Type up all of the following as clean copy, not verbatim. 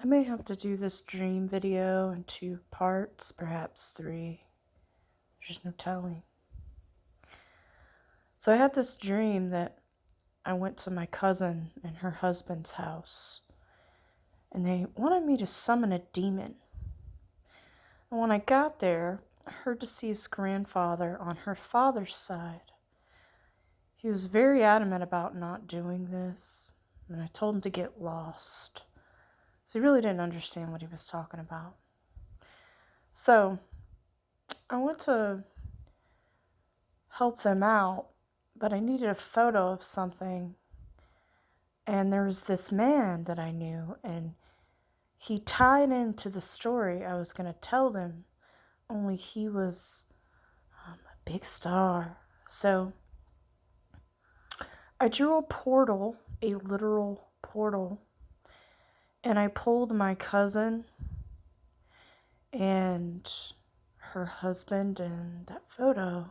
I may have to do this dream video in 2 parts, perhaps 3. There's no telling. So I had this dream that I went to my cousin and her husband's house, and they wanted me to summon a demon. And when I got there, her deceased grandfather on her father's side, he was very adamant about not doing this, and I told him to get lost. So he really didn't understand what he was talking about. So I went to help them out, but I needed a photo of something. And there was this man that I knew, and he tied into the story I was going to tell them, only he was a big star. So I drew a portal, a literal portal, and I pulled my cousin and her husband and that photo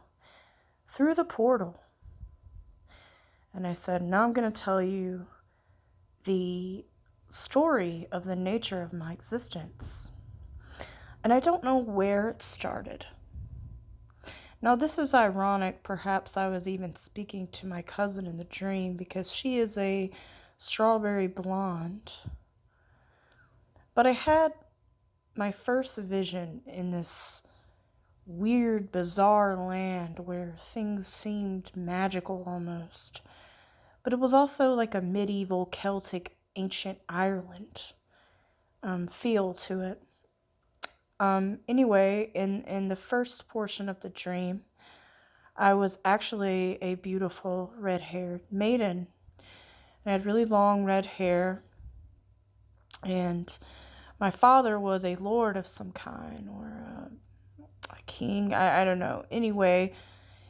through the portal. And I said, now I'm going to tell you the story of the nature of my existence. And I don't know where it started. Now, this is ironic. Perhaps I was even speaking to my cousin in the dream because she is a strawberry blonde. But I had my first vision in this weird, bizarre land where things seemed magical almost. But it was also like a medieval Celtic ancient Ireland feel to it. Anyway, in the first portion of the dream, I was actually a beautiful red-haired maiden. I had really long red hair, and my father was a lord of some kind, or a king, I don't know. Anyway,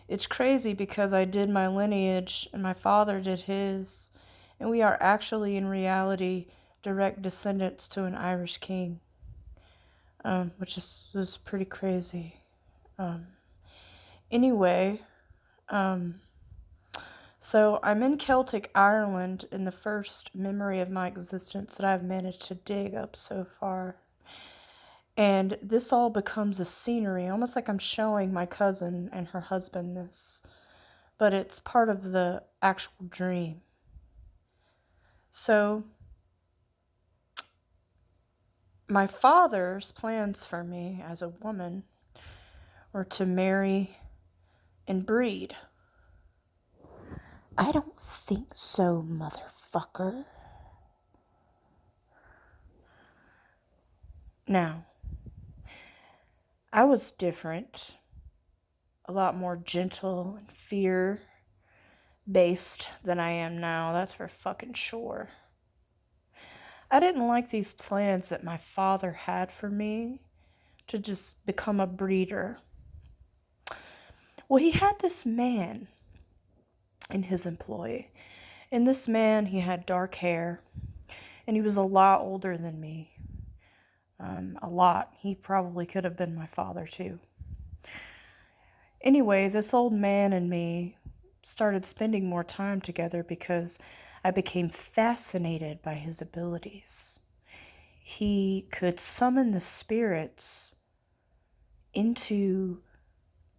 it's crazy because I did my lineage and my father did his, and we are actually in reality direct descendants to an Irish king, which was pretty crazy. Anyway, so I'm in Celtic Ireland in the first memory of my existence that I've managed to dig up so far. And this all becomes a scenery, almost like I'm showing my cousin and her husband this, but it's part of the actual dream. So my father's plans for me as a woman were to marry and breed. I don't think so, motherfucker. Now, I was different, a lot more gentle and fear-based than I am now, that's for fucking sure. I didn't like these plans that my father had for me to just become a breeder. Well, he had this man in his employ, and this man, he had dark hair, and he was a lot older than me. A lot. He probably could have been my father too. Anyway, this old man and me started spending more time together because I became fascinated by his abilities. He could summon the spirits into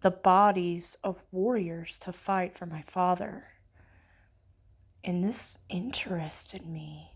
the bodies of warriors to fight for my father. And this interested me.